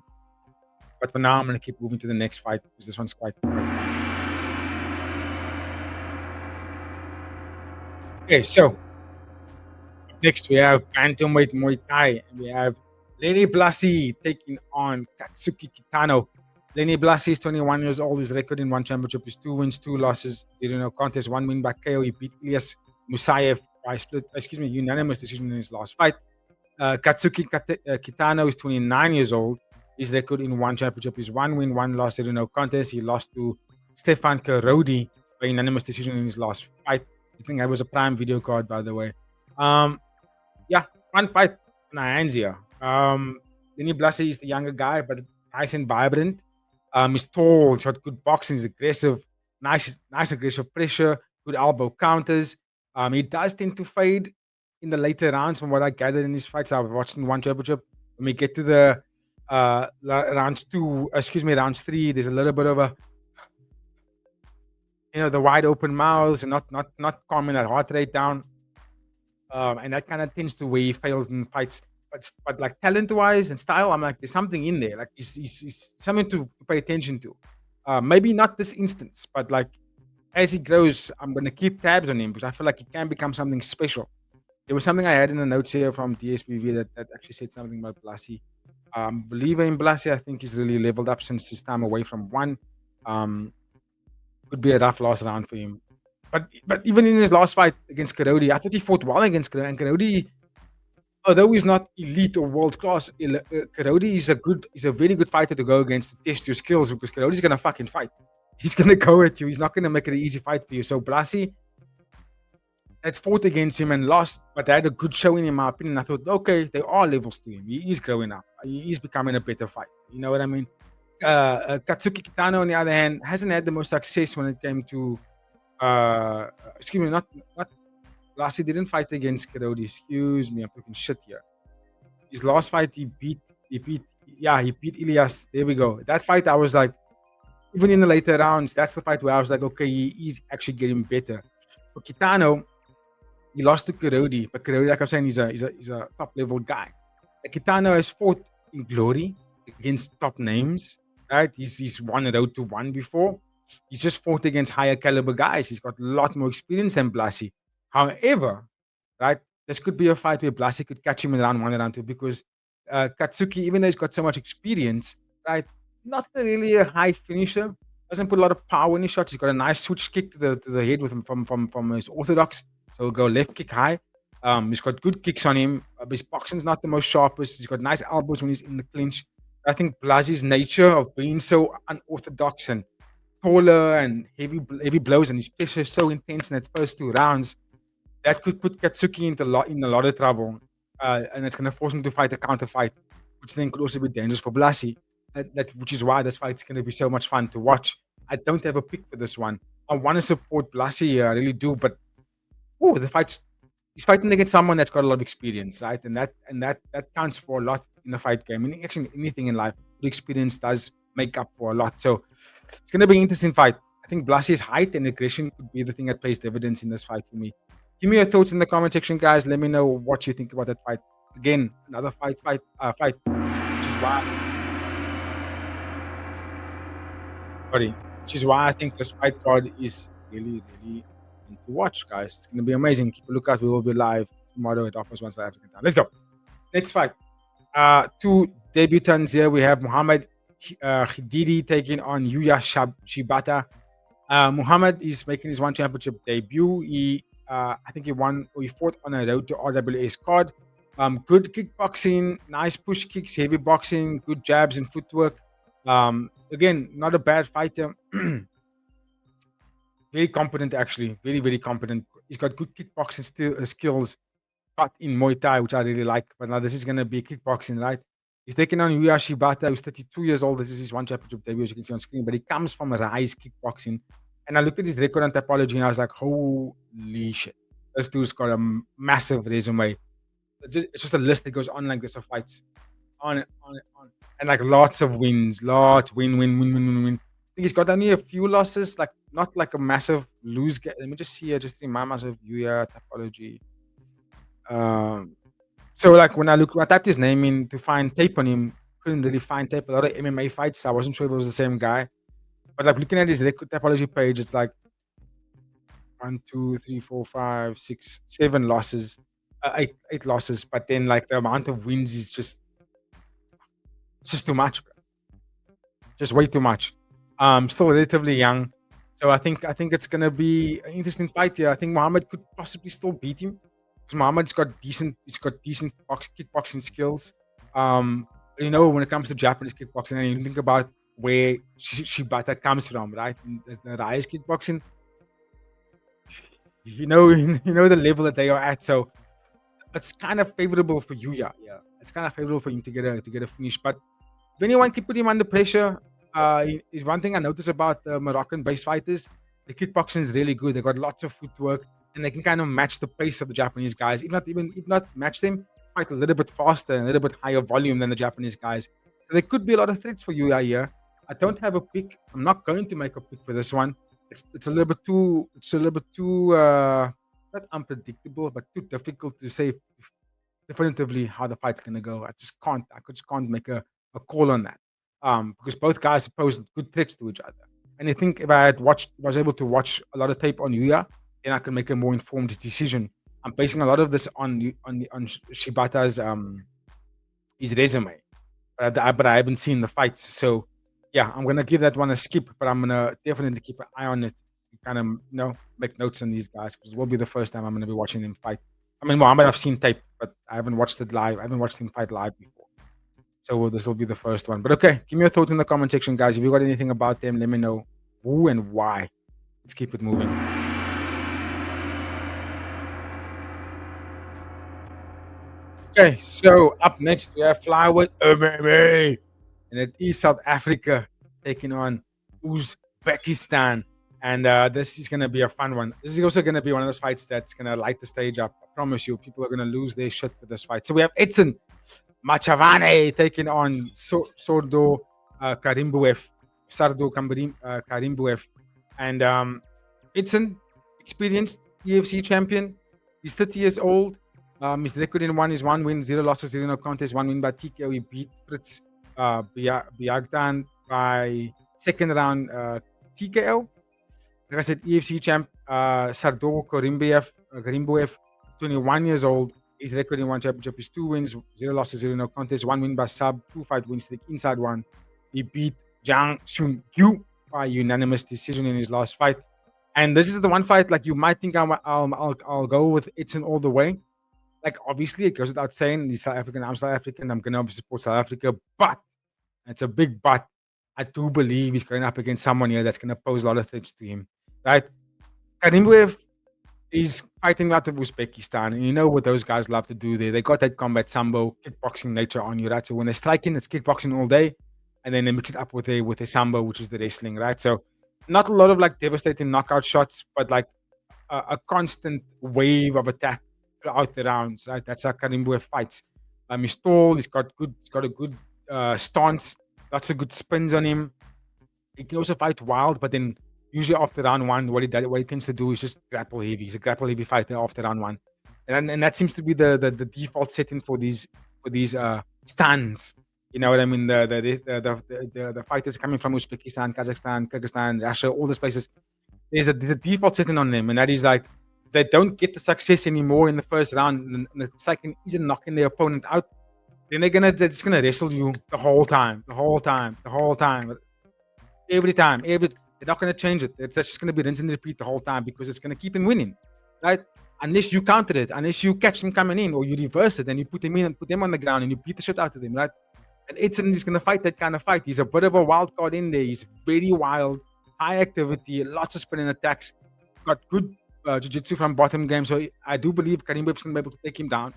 But for now, I'm going to keep moving to the next fight because this one's quite fun. Okay, so next we have Bantamweight Muay Thai. And we have Lenny Blasi taking on Katsuki Kitano. Lenny Blasi is 21 years old. His record in one championship is 2 wins, 2 losses, 0 no contest, 1 win by KO. He beat Ilyas Musayev by unanimous decision in his last fight. Katsuki Kitano is 29 years old. His record in one championship is 1 win, 1 loss, 0 no contest. He lost to Stefan Karodi by unanimous decision in his last fight. I think that was a prime video card, by the way. One fight on our hands here. Lenny Blasi is the younger guy, but nice and vibrant. He's tall, he's got good boxing, he's aggressive, nice aggressive pressure, good elbow counters. He does tend to fade in the later rounds from what I gathered in his fights. I've watched in one championship. When we get to the rounds 3, there's a little bit of a The wide open mouths and not calming that heart rate down. And that kind of tends to where he fails in fights. But like talent wise and style, I'm like, there's something in there. Like he's something to pay attention to. Maybe not this instance, but like as he grows, I'm gonna keep tabs on him because I feel like he can become something special. There was something I had in the notes here from DSBV that actually said something about Blasi. Believer in Blasi, I think he's really leveled up since his time away from one. Um, could be a rough last round for him. But even in his last fight against Karodi, I thought he fought well against Karodi. And Karodi, although he's not elite or world class, Karodi is a very good fighter to go against to test your skills because Karodi's gonna fucking fight. He's gonna go at you. He's not gonna make it an easy fight for you. So Blasi that's fought against him and lost, but they had a good showing in my opinion. I thought, okay, there are levels to him. He is growing up. He's becoming a better fighter. You know what I mean? Katsuki Kitano, on the other hand, hasn't had the most success when it came to excuse me, not last he didn't fight against Karodi. Excuse me, I'm talking shit here. His last fight he beat Ilias. There we go. That fight I was like, even in the later rounds, that's the fight where I was like, okay, he's actually getting better. For Kitano, he lost to Karodi, but Karodi, like I'm saying, he's a top level guy. Kitano has fought in glory against top names, right? He's won a road to one before. He's just fought against higher caliber guys. He's got a lot more experience than Blasi. However, right, this could be a fight where Blasi could catch him in round one and round two because Katsuki, even though he's got so much experience, right, not really a high finisher. Doesn't put a lot of power in his shots. He's got a nice switch kick to the head with him from his orthodox. So he'll go left kick high. He's got good kicks on him. His boxing's not the most sharpest. He's got nice elbows when he's in the clinch. I think Blasi's nature of being so unorthodox and taller and heavy blows, and his pressure is so intense in that first two rounds, that could put Katsuki in a lot of trouble. And it's going to force him to fight a counter fight, which then could also be dangerous for Blasi. Which is why this fight's going to be so much fun to watch. I don't have a pick for this one. I want to support Blasi here, I really do, but he's fighting against someone that's got a lot of experience, right? And that counts for a lot in a fight game. And actually, anything in life, the experience does make up for a lot. So it's going to be an interesting fight. I think Blasi's height and aggression could be the thing that pays dividends in this fight for me. Give me your thoughts in the comment section, guys. Let me know what you think about that fight. Again, another fight, which is why I think this fight card is really, really fun to watch, guys. It's going to be amazing. Keep a lookout. We will be live tomorrow at 1 South African time. Let's go. Next fight. Two debutants here. We have Muhammad Hididi taking on Yuya Shibata. Muhammad is making his one championship debut. I think he fought on a road to RWS card. Good kickboxing, nice push kicks, heavy boxing, good jabs and footwork. Again, not a bad fighter. Very competent, actually. Very, very competent. He's got good kickboxing skills, but in Muay Thai, which I really like. But now this is going to be kickboxing, right? He's taking on Yuya Shibata, who's 32 years old. This is his one championship debut, as you can see on screen. But he comes from Rise Kickboxing. And I looked at his record on Typology, and I was like, holy shit. This dude's got a massive resume. It's just a list that goes on like this of fights. On it. And like lots of wins. Win. I think he's got only a few losses, like not like a massive lose. Let me just see here, just remind myself, Yuya Typology. So like when I typed his name in to find tape on him, couldn't really find tape. A lot of MMA fights. I wasn't sure if it was the same guy. But like looking at his record Typology page, it's like 1, 2, 3, 4, 5, 6, 7 losses, 8 losses. But then like the amount of wins is just too much, bro. Just way too much. Still relatively young, so I think it's gonna be an interesting fight here. I think Muhammad could possibly still beat him because Muhammad's got decent kickboxing skills. When it comes to Japanese kickboxing, and you think about where Shibata comes from, right? The Rise Kickboxing, you know the level that they are at. So it's kind of favorable for Yuya. Yeah, it's kind of favorable for him to get a finish. But if anyone can put him under pressure, is one thing I notice about the Moroccan-based fighters. The kickboxing is really good. They got lots of footwork, and they can kind of match the pace of the Japanese guys. If not match them, fight a little bit faster and a little bit higher volume than the Japanese guys. So there could be a lot of threats for Yuya here. I don't have a pick. I'm not going to make a pick for this one. it's a little bit too not unpredictable, but too difficult to say definitively how the fight's gonna go. I just can't make a call on that. Because both guys pose good threats to each other. And I think if I was able to watch a lot of tape on Yuya, then I can make a more informed decision. I'm basing a lot of this on Shibata's his resume, but I haven't seen the fights. So yeah, I'm gonna give that one a skip, but I'm gonna definitely keep an eye on it. Kind of make notes on these guys because it will be the first time I'm gonna be watching them fight. I mean, Mohammed, I've seen tape, but I haven't watched it live. I haven't watched him fight live before. So this will be the first one. But okay, give me your thoughts in the comment section, guys. If you got anything about them, let me know who and why. Let's keep it moving. Okay, so up next we have flyweight MMA, and it is South Africa taking on Uzbekistan, and this is gonna be a fun one. This is also gonna be one of those fights that's gonna light the stage up. I promise you, people are gonna lose their shit for this fight. So we have Edson Machavane taking on Sordo Karimbuev, Karimbuev, and Edson, experienced UFC champion. He's 30 years old. His record in one is 1 win, 0 losses, 0 no contest, 1 win by TKO. He beat Fritz Biagdan by second round TKO. Like I said, UFC champ Sardor Karimbuev, 21 years old. His record in one championship is 2 wins, 0 losses, 0 no contest, 1 win by sub, 2-fight win streak inside one. He beat Zhang Sun-Yu by unanimous decision in his last fight. And this is the one fight like you might think I'll go with Edson all the way. Like obviously it goes without saying he's South African, I'm South African, I'm gonna support South Africa, but it's a big but. I do believe he's going up against someone here that's gonna pose a lot of threats to him. Right? Karimbuev is fighting out of Uzbekistan, and you know what those guys love to do there. They got that combat sambo, kickboxing nature on you, right? So when they're striking, it's kickboxing all day, and then they mix it up with a sambo, which is the wrestling, right? So not a lot of like devastating knockout shots, but like a constant wave of attack throughout the rounds, right? That's how Karimbuev fights. He's tall, he's got a good stance, lots of good spins on him. He can also fight wild, but then usually after round one, what he tends to do is just grapple heavy. He's a grapple heavy fighter after round one, and that seems to be the default setting for these stands. You know what I mean? The fighters coming from Uzbekistan, Kazakhstan, Kyrgyzstan, Russia, all these places. There's a default setting on them, and that is like they don't get the success anymore in the first round, and the second isn't knocking their opponent out. Then they're just gonna wrestle you the whole time, every time. They're not gonna change it. It's just gonna be rinse and repeat the whole time because it's gonna keep him winning, right? Unless you counter it, unless you catch him coming in or you reverse it and you put him in and put him on the ground and you beat the shit out of him, right? And Edson is gonna fight that kind of fight. He's a bit of a wild card in there. He's very wild, high activity, lots of spinning attacks, got good jiu-jitsu from bottom game. So I do believe Karimbuev's gonna be able to take him down.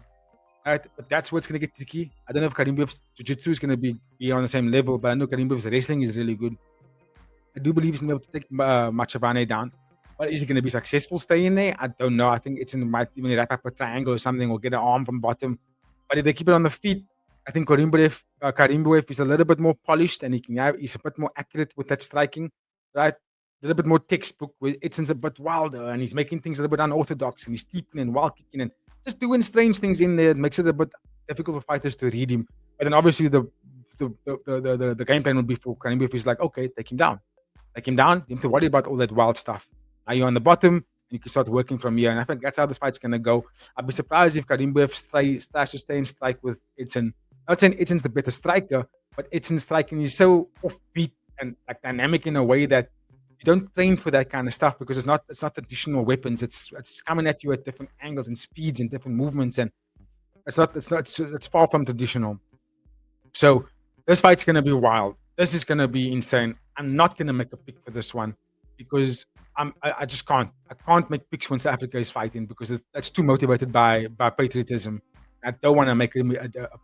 Right, but that's where it's gonna get tricky. I don't know if Karimbuev's jiu-jitsu is gonna be on the same level, but I know Karimbuev's wrestling is really good. I do believe he's gonna be able to take Machavane down. But is he gonna be successful staying there? I don't know. I think it's might even wrap up a triangle or something or get an arm from bottom. But if they keep it on the feet, I think Karimbuev is a little bit more polished and he's a bit more accurate with that striking, right? A little bit more textbook. Where Edson's a bit wilder and he's making things a little bit unorthodox and he's deeping and wild kicking and just doing strange things in there. It makes it a bit difficult for fighters to read him. But then obviously the game plan would be for Karimbuev is like, okay, take him down. Take him down. You don't have to worry about all that wild stuff. Now you're on the bottom and you can start working from here. And I think that's how this fight's gonna go. I'd be surprised if Karimbuev starts to stay in strike with Edson. Not saying Edson's the better striker, but Edson's striking is so offbeat and like dynamic in a way that you don't train for that kind of stuff because it's not traditional weapons. It's coming at you at different angles and speeds and different movements, and it's far from traditional. So this fight's gonna be wild. This is gonna be insane. I'm not gonna make a pick for this one because I just can't. I can't make picks when South Africa is fighting because that's too motivated by patriotism. I don't want to make a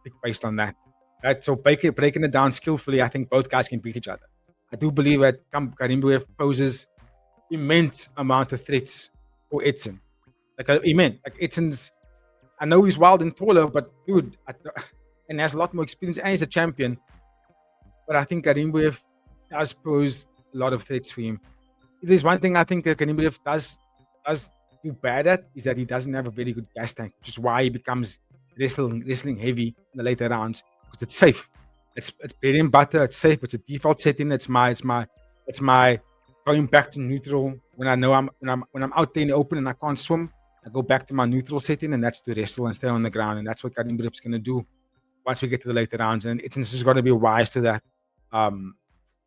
pick based on that. Right? So breaking it down skillfully, I think both guys can beat each other. I do believe that Karimbuev poses immense amount of threats for Edson. Like Edson's, I know he's wild and taller, but dude, and has a lot more experience and he's a champion. But I think Karimbuev does pose a lot of threats for him. there's one thing I think that Kanimbriev does do bad at is that he doesn't have a very good gas tank, which is why he becomes wrestling heavy in the later rounds because it's safe. It's bread and butter. It's safe. It's a default setting. It's my going back to neutral when I know when I'm out there in the open and I can't swim. I go back to my neutral setting, and that's to wrestle and stay on the ground, and that's what Kanimbriev's going to do once we get to the later rounds. And it's just got to be wise to that.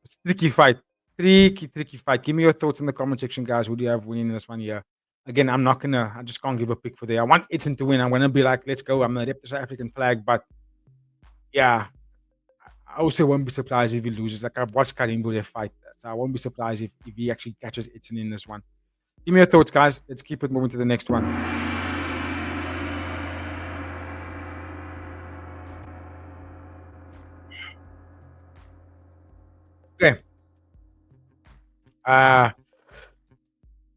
It's a tricky fight. Tricky fight. Give me your thoughts in the comment section, guys. Who do you have winning this one here? Again, I just can't give a pick for there. I want Edson to win. I'm going to be like, let's go. I'm going to rep the South African flag. But yeah, I also won't be surprised if he loses. Like, I've watched Karim Boudet fight. So I won't be surprised if he actually catches Edson in this one. Give me your thoughts, guys. Let's keep it moving to the next one. Okay.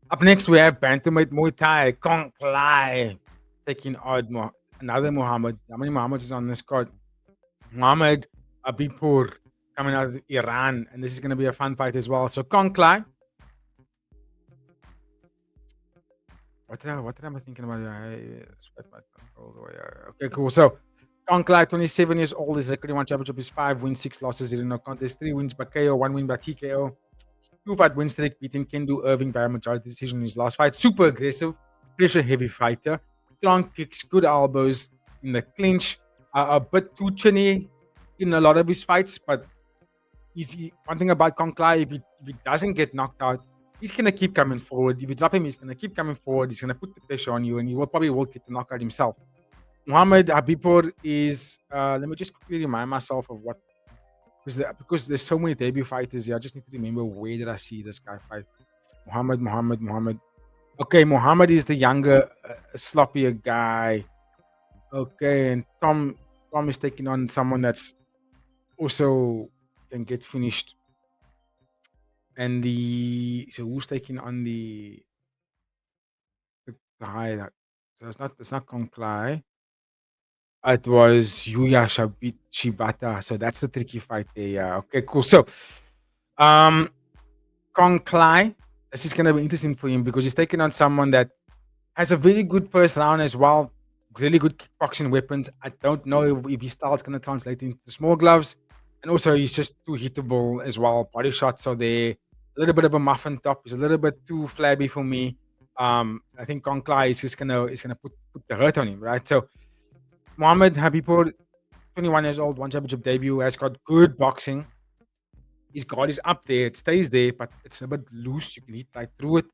Up next, we have Bantamweight Muay Thai, Kong Klai, taking on another Muhammad. How many Muhammads is on this card? Muhammad Abipur coming out of Iran, and this is going to be a fun fight as well. So, Kong Klai. What am I thinking about? Okay, cool. So, Kong Klai, 27 years old, his record in one championship is 5 wins, 6 losses, 0 no contest, 3 wins by KO, 1 win by TKO. 2-fight win streak, beating Kendo Irving by a majority decision in his last fight. Super aggressive, pressure heavy fighter. Strong kicks, good elbows in the clinch. A bit too chinny in a lot of his fights, but one thing about Kong Klai, if he doesn't get knocked out, he's going to keep coming forward. If you drop him, he's going to keep coming forward. He's going to put the pressure on you, and he probably will get the knockout himself. Muhammad Habibur is, let me just quickly remind myself of what, because there's so many debut fighters here. I just need to remember where did I see this guy fight. Muhammad. Okay, Muhammad is the younger, sloppier guy. Okay, and Tom is taking on someone that's also can get finished. And so who's taking on the high? So it's not Kong Klai. It was Yuya Shibata. So that's the tricky fight there. Yeah. Okay, cool. So Kong Klai, this is gonna be interesting for him because he's taking on someone that has a very good first round as well. Really good kickboxing weapons. I don't know if his style is gonna translate into small gloves. And also he's just too hittable as well. Body shots are there. A little bit of a muffin top. He's a little bit too flabby for me. I think Kong Klai is just gonna put the hurt on him, right? So Muhammad Habibur, 21 years old, one championship debut, has got good boxing. His guard is up there, it stays there, but it's a bit loose. You can hit right through it.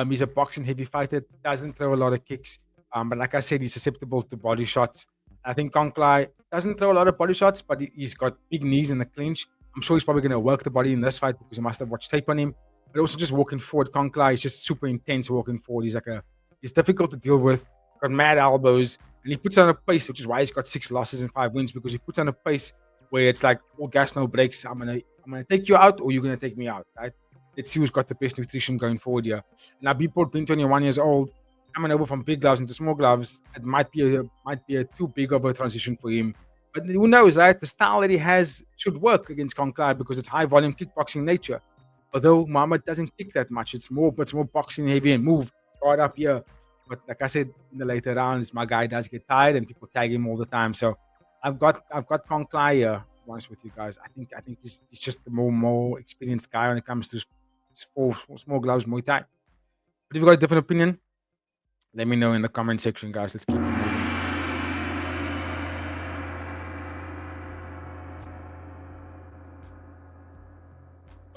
He's a boxing heavy fighter, doesn't throw a lot of kicks. But like I said, he's susceptible to body shots. I think Kong Klai doesn't throw a lot of body shots, but he's got big knees in the clinch. I'm sure he's probably going to work the body in this fight because he must have watched tape on him. But also just walking forward, Kong Klai is just super intense walking forward. He's difficult to deal with. Got mad elbows, and he puts on a pace, which is why he's got 6 losses and 5 wins, because he puts on a pace where it's like all gas, no brakes. I'm gonna take you out, or you're gonna take me out, right? Let's see who's got the best nutrition going forward here. Now, Beeport being 21 years old, coming over from big gloves into small gloves, it might be a too big of a transition for him. But who knows, right? The style that he has should work against Kong Klai because it's high volume kickboxing nature. Although Muhammad doesn't kick that much, it's more boxing heavy and move right up here. But like I said in the later rounds, my guy does get tired and people tag him all the time. So I've got Kong Klai here. To be honest with you guys, I think he's just the more experienced guy when it comes to small gloves Muay Thai. But if you've got a different opinion, let me know in the comment section, guys. Let's keep it moving.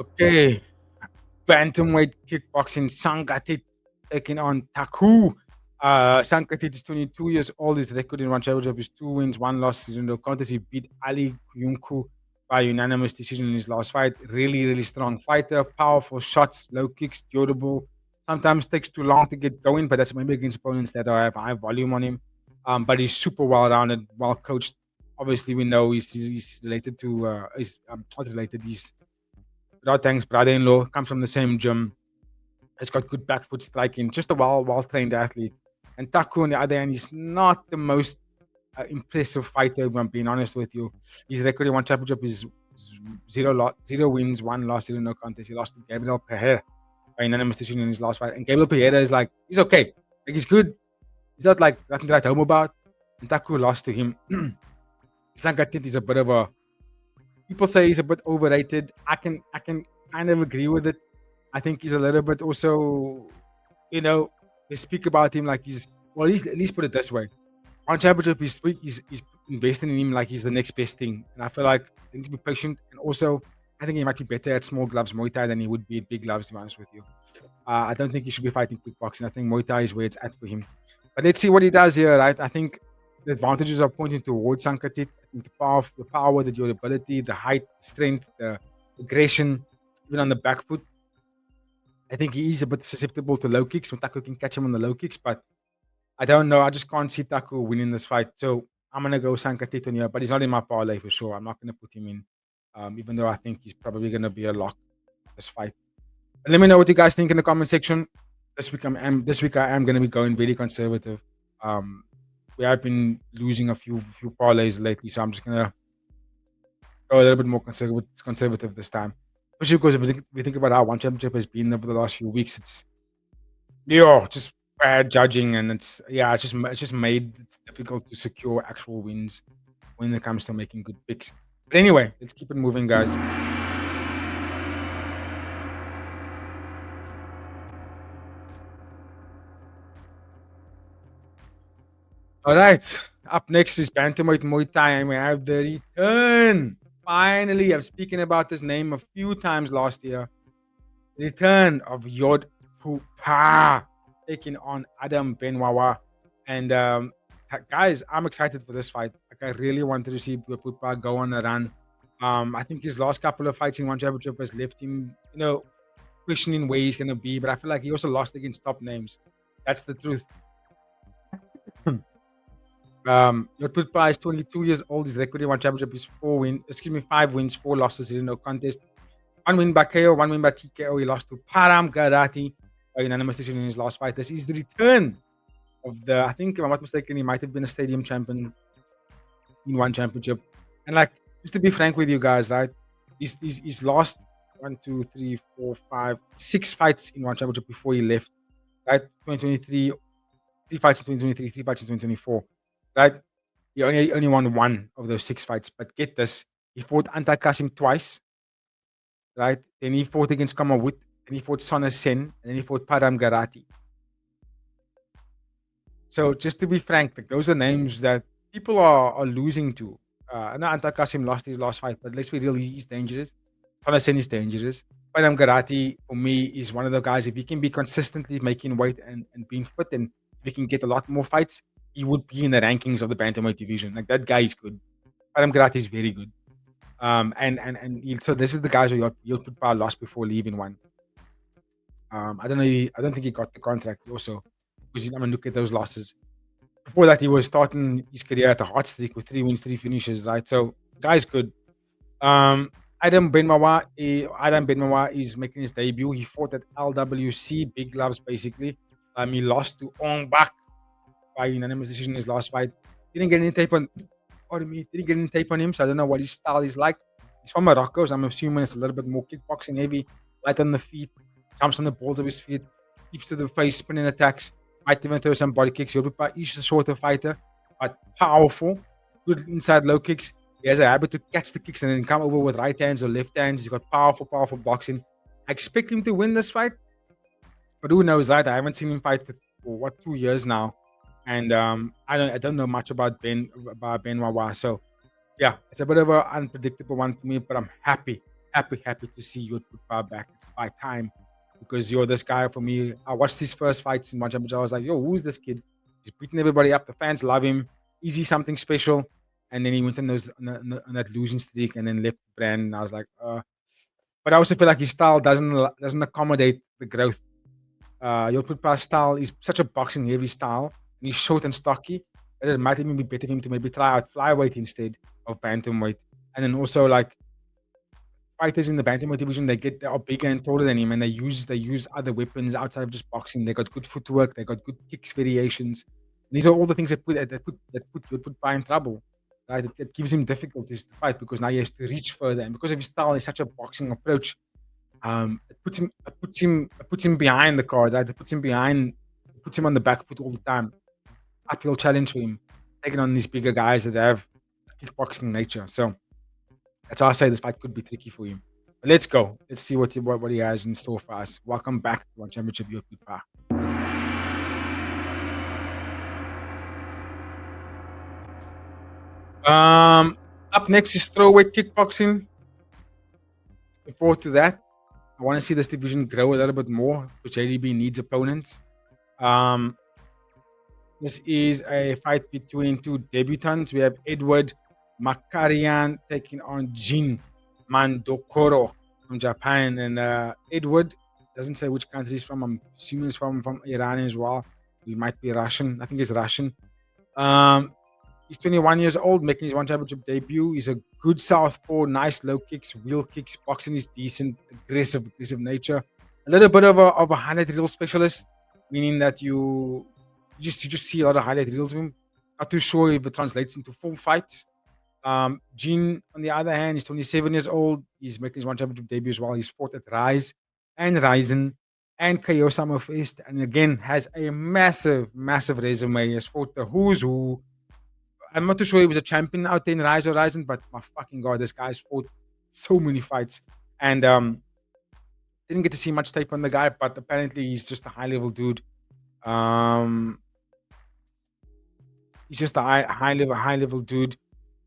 Okay, bantamweight kickboxing, Sangatit taking on Taku. Sangatit is 22 years old. His record in one championship is 2 wins, 1 loss. In the contest, he beat Ali Kuyunku by unanimous decision in his last fight. Really, really strong fighter. Powerful shots, low kicks, durable. Sometimes takes too long to get going, but that's maybe against opponents that have high volume on him. But he's super well-rounded, well-coached. Obviously, we know he's related to, he's not related, he's Rotang's brother-in-law, comes from the same gym, has got good back foot striking, just a well-trained athlete. And Taku, on the other hand, is not the most impressive fighter, if I'm being honest with you. His record in one championship is 0 wins, 1 loss, 0 no contest. He lost to Gabriel Pereira by unanimous decision in his last fight. And Gabriel Pereira is like, he's okay. Like, he's good. He's not like nothing to write home about. And Taku lost to him. Sankatit is a bit of a, people say he's a bit overrated. I can kind of agree with it. I think he's a little bit also, they speak about him like he's, well, at least put it this way. On championship, he's investing in him like he's the next best thing. And I feel like they need to be patient. And also, I think he might be better at small gloves Muay Thai than he would be at big gloves, to be honest with you. I don't think he should be fighting kickboxing. I think Muay Thai is where it's at for him. But let's see what he does here, right? I think the advantages are pointing towards Sankatit. I think the power, the durability, the height, strength, the aggression, even on the back foot. I think he is a bit susceptible to low kicks. So Taku can catch him on the low kicks, but I don't know. I just can't see Taku winning this fight. So I'm gonna go Sankatit on here, but he's not in my parlay for sure. I'm not gonna put him in, even though I think he's probably gonna be a lock this fight. But let me know what you guys think in the comment section. This week I am gonna be going very conservative. We have been losing a few parlays lately, so I'm just gonna go a little bit more conservative this time. Especially because if we think about how one championship has been over the last few weeks, it's just bad judging, and it's just made it difficult to secure actual wins when it comes to making good picks. But anyway, let's keep it moving, guys. All right, up next is bantamweight Muay Thai, and we have the return. Finally, I've spoken about this name a few times last year. The return of Yodphupa taking on Adam Benwawa. And guys, I'm excited for this fight. Like, I really wanted to see Yodphupa go on a run. I think his last couple of fights in one championship has left him, questioning where he's gonna be. But I feel like he also lost against top names. That's the truth. Yodphupa is 22 years old. His record in one championship is 5 wins, 4 losses in no contest. 1 win by KO, 1 win by TKO. He lost to Param Garati by unanimous decision in his last fight. This is the return of I think, if I'm not mistaken, he might have been a stadium champion in one championship. And like, just to be frank with you guys, right? He's lost 6 fights in one championship before he left. Right? 2023, 3 fights in 2023, 3 fights in 2024. Right? He only won 1 of those 6 fights. But get this, he fought Anta Kasim twice. Right? Then he fought against Kamawut, then he fought Sona Sen, and then he fought Param Garati. So just to be frank, like, those are names that people are losing to. I know Anta Kasim lost his last fight, but let's be real, he's dangerous. Sona Sen is dangerous. Param Garati, for me, is one of the guys, if he can be consistently making weight and being fit, and if he can get a lot more fights, he would be in the rankings of the bantamweight division. Like, that guy is good. Param Garati is very good. So this is the guys who Yodphupa lost before leaving one. I don't think he got the contract also, because look at those losses. Before that, he was starting his career at a hot streak with 3 wins, 3 finishes, right? So guy's good. Adam Benwawa is making his debut. He fought at LWC, big gloves basically. He lost to Ong Bak by unanimous decision in his last fight. Didn't get any tape on him, so I don't know what his style is like. He's from Morocco, so I'm assuming it's a little bit more kickboxing heavy, light on the feet, jumps on the balls of his feet, keeps to the face, spinning attacks, might even throw some body kicks. Yodphupa is a shorter fighter, but powerful, good inside low kicks. He has a habit to catch the kicks and then come over with right hands or left hands. He's got powerful boxing. I expect him to win this fight, but who knows, right? I haven't seen him fight for 2 years now. And I don't know much about Benwawa. So yeah, it's a bit of an unpredictable one for me, but I'm happy to see Yodphupa back. It's by time, because this guy, for me, I watched his first fights in one championship. I was like, who's this kid? He's beating everybody up. The fans love him. Is he something special? And then he went on that losing streak and then left the brand. And I was like, but I also feel like his style doesn't accommodate the growth. Yodphupa's style is such a boxing heavy style. And he's short and stocky, that it might even be better for him to maybe try out flyweight instead of bantamweight. And then also, like, fighters in the bantamweight division, they are bigger and taller than him, and they use other weapons outside of just boxing. They got good footwork, they got good kicks variations. And these are all the things that put Yodphupa in trouble. Right? It gives him difficulties to fight, because now he has to reach further, and because of his style, is such a boxing approach. It puts him behind the card, right? It puts him on the back foot all the time. Uphill challenge for him, taking on these bigger guys that have kickboxing nature. So that's why I say this fight could be tricky for him. But let's go. Let's see what he has in store for us. Welcome back to One Championship Yodphupa. Let's go. Up next is throwaweight kickboxing. Looking forward to that. I want to see this division grow a little bit more because JDB needs opponents. This is a fight between two debutants. We have Edward Makarian taking on Jin Mandokoro from Japan. And Edward doesn't say which country he's from. I'm assuming he's from Iran as well. He might be Russian. I think he's Russian. He's 21 years old, making his one championship debut. He's a good southpaw, nice low kicks, wheel kicks. Boxing is decent, aggressive nature. A little bit of a highlight reel specialist, meaning that you just see a lot of highlight reels of him. Not too sure if it translates into full fights. Gene, on the other hand, he's 27 years old. He's making his one championship debut as well. He's fought at Rise and Ryzen and KO Summerfest, and again has a massive resume. He has fought the who's who. I'm not too sure he was a champion out there in Rise or Ryzen, but my fucking god, this guy's fought so many fights. And didn't get to see much tape on the guy, but apparently he's just a high level dude. He's just a high level dude.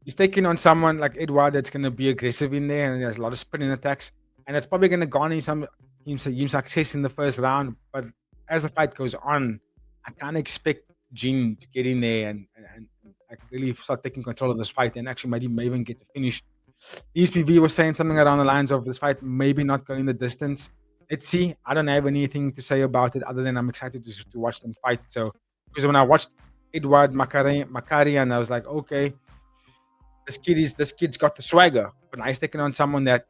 He's taking on someone like Edward that's going to be aggressive in there, and there's a lot of spinning attacks, and it's probably going to garner him success in the first round. But as the fight goes on, I can't expect Jin to get in there and like really start taking control of this fight and actually maybe even get to finish. ESPV was saying something around the lines of this fight maybe not going the distance. Let's see. I don't have anything to say about it other than I'm excited to watch them fight. So because when I watched Edward Makarian, I was like, okay, this kid's got the swagger, but now he's taking on someone that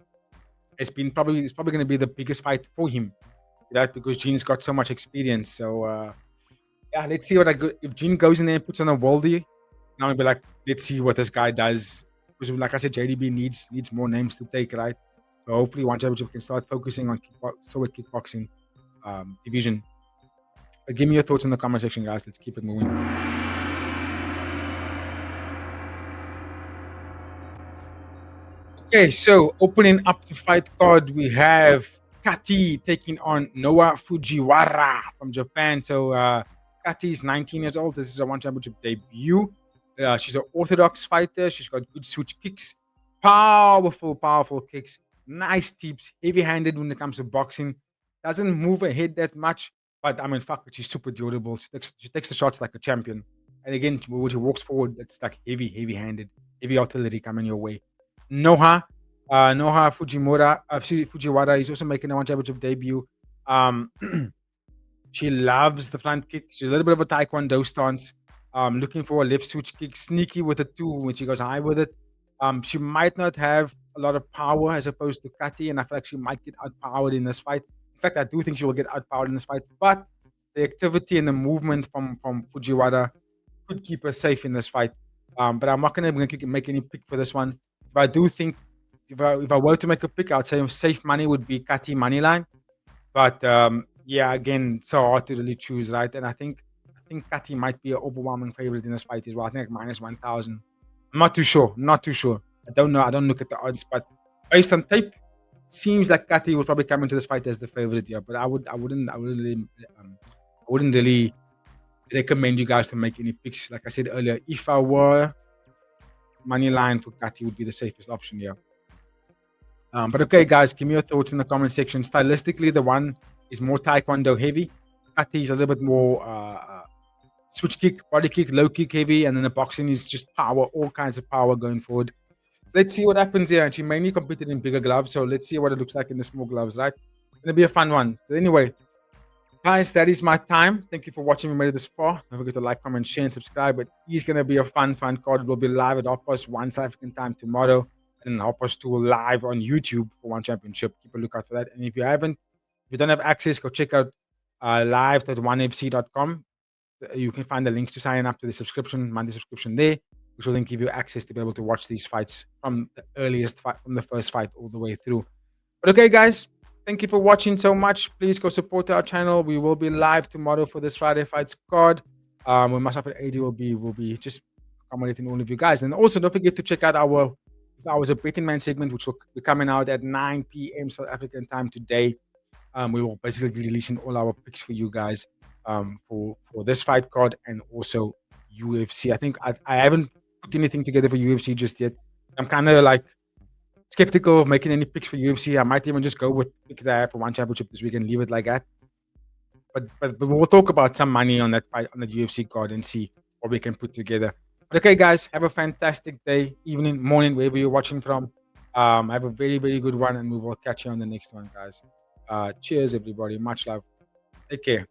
is probably going to be the biggest fight for him, right? Because Gene's got so much experience. So yeah, let's see if Gene goes in there and puts on a worldie. Now I'll be like, let's see what this guy does. Because like I said, JDB needs more names to take, right? So hopefully one championship can start focusing on kickboxing division. But give me your thoughts in the comment section, guys. Let's keep it moving. Okay, so opening up the fight card, we have Kati taking on Noah Fujiwara from Japan. So Kati is 19 years old. This is a one championship debut. She's an orthodox fighter. She's got good switch kicks, powerful kicks, nice tips, heavy-handed when it comes to boxing. Doesn't move her head that much, but I mean, fuck it, she's super durable. She takes the shots like a champion. And again, when she walks forward, it's like heavy-handed, heavy artillery coming your way. Noha Fujiwara is also making a one championship debut. She loves the front kick. She's a little bit of a taekwondo stance. Looking for a left switch kick, sneaky with it too when she goes high with it. She might not have a lot of power as opposed to Kati, and I feel like she might get outpowered in this fight. In fact, I do think she will get outpowered in this fight, but the activity and the movement from Fujiwara could keep her safe in this fight. But I'm not going to make any pick for this one. But I do think if I were to make a pick, I'd say safe money would be Kati moneyline. But yeah, again, so hard to really choose, right? And I think Kati might be an overwhelming favorite in this fight as well. I think like minus 1,000. I'm not too sure. I don't know. I don't look at the odds, but based on tape, seems like Kati will probably come into this fight as the favorite here. But I wouldn't really recommend you guys to make any picks. Like I said earlier, if I were, money line for Kati would be the safest option here. But okay, guys, give me your thoughts in the comment section. Stylistically, the one is more taekwondo heavy. Kati is a little bit more switch kick, body kick, low kick heavy, and then the boxing is just power, all kinds of power going forward. Let's see what happens here. And she mainly competed in bigger gloves, so let's see what it looks like in the small gloves, right? It's gonna be a fun one. So anyway, guys, that is my time. Thank you for watching. We made it this far. Don't forget to like, comment, share, and subscribe. But it's gonna be a fun card. It will be live at 1:30 South African time tomorrow, and 2:30 live on YouTube for one championship. Keep a lookout for that. And if you don't have access, go check out live.onefc.com. You can find the links to sign up to the monthly subscription there, which will then give you access to be able to watch these fights from the earliest fight, from the first fight all the way through. But okay, guys, Thank you for watching so much. Please go support our channel. We will be live tomorrow for this Friday Fights card. With myself and AD will be just accommodating all of you guys. And also don't forget to check out our a betting man segment, which will be coming out at 9 p.m. South African time today. We will basically be releasing all our picks for you guys for this fight card and also UFC. I think I haven't put anything together for UFC just yet. I'm kind of like skeptical of making any picks for UFC. I might even just go with pick that I have for one championship this week and leave it like that. But we'll talk about some money on that fight on the UFC card and see what we can put together. But okay, guys, have a fantastic day, evening, morning, wherever you're watching from. Have a very, very good one, and we will catch you on the next one, guys. Cheers, everybody. Much love. Take care.